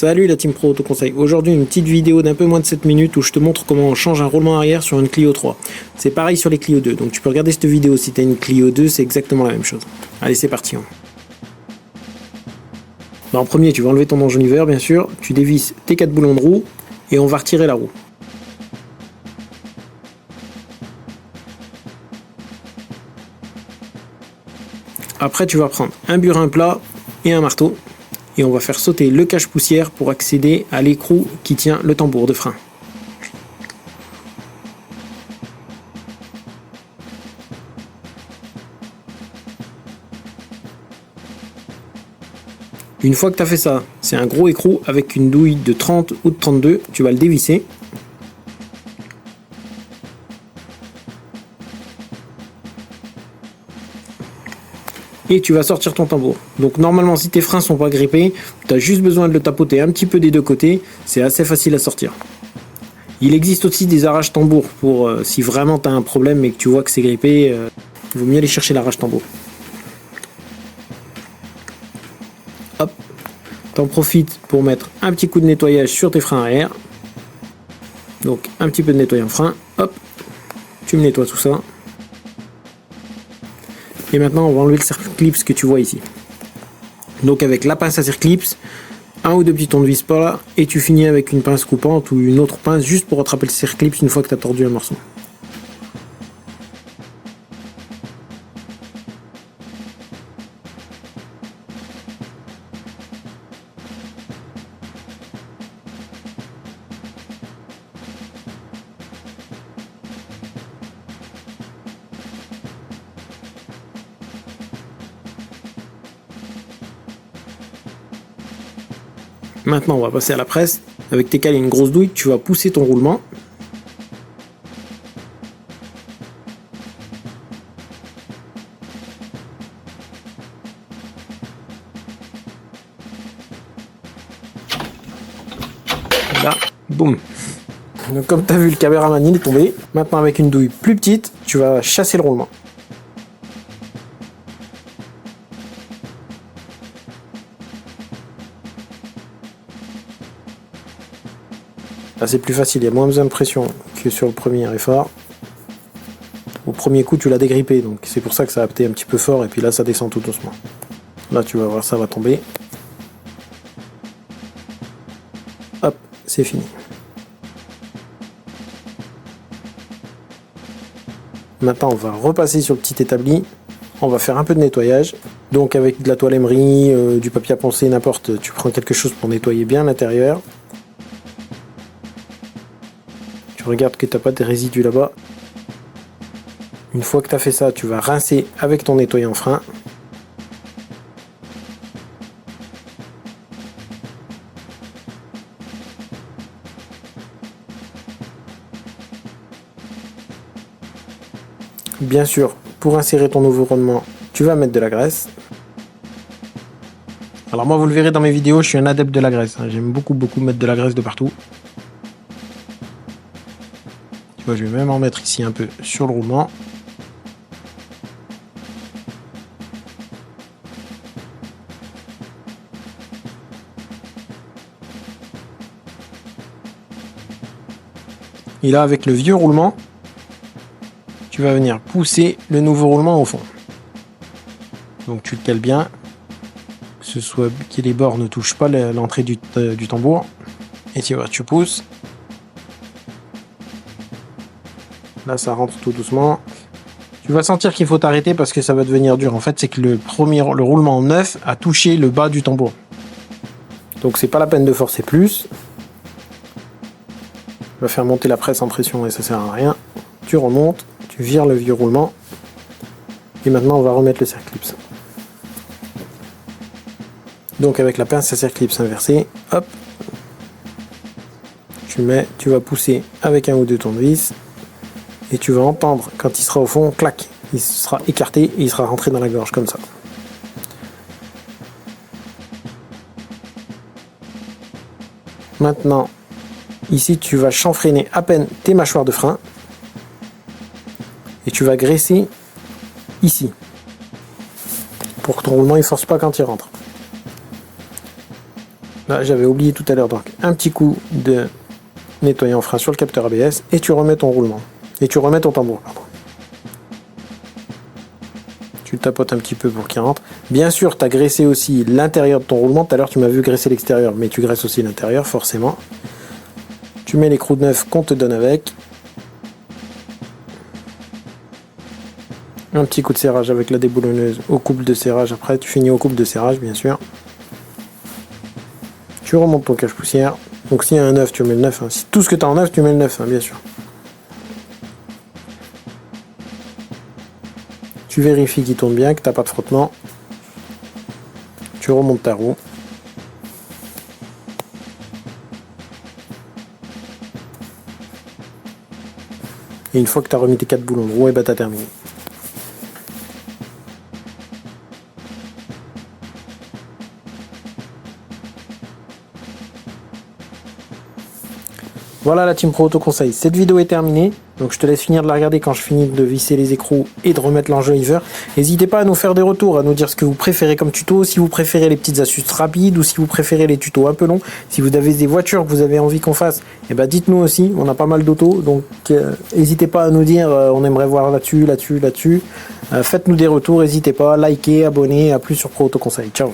Salut la Team Pro Autoconseil. Aujourd'hui une petite vidéo d'un peu moins de 7 minutes où je te montre comment on change un roulement arrière sur une Clio 3. C'est pareil sur les Clio 2, donc tu peux regarder cette vidéo si tu as une Clio 2, c'est exactement la même chose. Allez, c'est parti. En premier, tu vas enlever ton enjoliveur bien sûr, tu dévisses tes 4 boulons de roue et on va retirer la roue. Après tu vas prendre un burin plat et un marteau et on va faire sauter le cache-poussière pour accéder à l'écrou qui tient le tambour de frein. Une fois que tu as fait ça, c'est un gros écrou avec une douille de 30 ou de 32, tu vas le dévisser. Et tu vas sortir ton tambour. Donc normalement si tes freins sont pas grippés, tu as juste besoin de le tapoter un petit peu des deux côtés, c'est assez facile à sortir. Il existe aussi des arraches tambour pour si vraiment tu as un problème et que tu vois que c'est grippé, il vaut mieux aller chercher l'arrache tambour. Hop, t'en profites pour mettre un petit coup de nettoyage sur tes freins arrière. Donc un petit peu de nettoyant frein, hop, tu me nettoies tout ça. Et maintenant on va enlever le circlips que tu vois ici. Donc avec la pince à circlips, un ou deux petits tournevis par là, et tu finis avec une pince coupante ou une autre pince juste pour attraper le circlips une fois que tu as tordu un morceau. Maintenant on va passer à la presse. Avec tes cales et une grosse douille, tu vas pousser ton roulement. Là, boum. Donc comme tu as vu, le caméraman il est tombé. Maintenant avec une douille plus petite, tu vas chasser le roulement. Là c'est plus facile, il y a moins besoin de pression que sur le premier effort. Au premier coup tu l'as dégrippé, donc c'est pour ça que ça a été un petit peu fort et puis là ça descend tout doucement. Là tu vas voir, ça va tomber. Hop, c'est fini. Maintenant on va repasser sur le petit établi. On va faire un peu de nettoyage. Donc avec de la toile émery, du papier à poncer, n'importe, tu prends quelque chose pour nettoyer bien l'intérieur. Tu regardes que tu n'as pas de résidus là-bas. Une fois que tu as fait ça, tu vas rincer avec ton nettoyant frein. Bien sûr, pour insérer ton nouveau roulement, tu vas mettre de la graisse. Alors moi, vous le verrez dans mes vidéos, je suis un adepte de la graisse. J'aime beaucoup mettre de la graisse de partout. Tu vois, je vais même en mettre ici un peu sur le roulement. Et là, avec le vieux roulement, tu vas venir pousser le nouveau roulement au fond. Donc tu le cales bien, que ce soit que les bords ne touchent pas l'entrée du tambour. Et tu vois, tu pousses. Là, ça rentre tout doucement. Tu vas sentir qu'il faut t'arrêter parce que ça va devenir dur. En fait, c'est que le roulement neuf a touché le bas du tambour. Donc, c'est pas la peine de forcer plus. Tu vas faire monter la presse en pression et ça sert à rien. Tu remontes, tu vires le vieux roulement. Et maintenant, on va remettre le circlips. Donc, avec la pince à circlips inversée, hop. Tu vas pousser avec un ou deux tournevis. Et tu vas entendre, quand il sera au fond, clac, il sera écarté et il sera rentré dans la gorge, comme ça. Maintenant, ici, tu vas chanfreiner à peine tes mâchoires de frein. Et tu vas graisser ici. Pour que ton roulement ne force pas quand il rentre. Là, j'avais oublié tout à l'heure, donc un petit coup de nettoyant frein sur le capteur ABS et tu remets ton roulement. Et tu remets ton tambour, pardon. Tu tapotes un petit peu pour qu'il rentre. Bien sûr, tu as graissé aussi l'intérieur de ton roulement. Tout à l'heure, tu m'as vu graisser l'extérieur, mais tu graisses aussi l'intérieur, forcément. Tu mets l'écrou de neuf qu'on te donne avec. Un petit coup de serrage avec la déboulonneuse au couple de serrage. Après, tu finis au couple de serrage, bien sûr. Tu remontes ton cache-poussière. Donc, s'il y a un neuf, tu mets le neuf. Hein. Si tout ce que tu as en neuf, tu mets le neuf, hein, bien sûr. Tu vérifies qu'il tourne bien, que tu n'as pas de frottement. Tu remontes ta roue. Et une fois que tu as remis tes 4 boulons de roue, et bah tu as terminé. Voilà la Team Pro Auto Conseil, cette vidéo est terminée, donc je te laisse finir de la regarder quand je finis de visser les écrous et de remettre l'enjoliveur. N'hésitez pas à nous faire des retours, à nous dire ce que vous préférez comme tuto, si vous préférez les petites astuces rapides ou si vous préférez les tutos un peu longs. Si vous avez des voitures que vous avez envie qu'on fasse, eh ben dites-nous aussi, on a pas mal d'autos, donc n'hésitez pas à nous dire on aimerait voir là-dessus. Faites-nous des retours, n'hésitez pas, likez, abonnez, à plus sur Pro Auto Conseil. Ciao.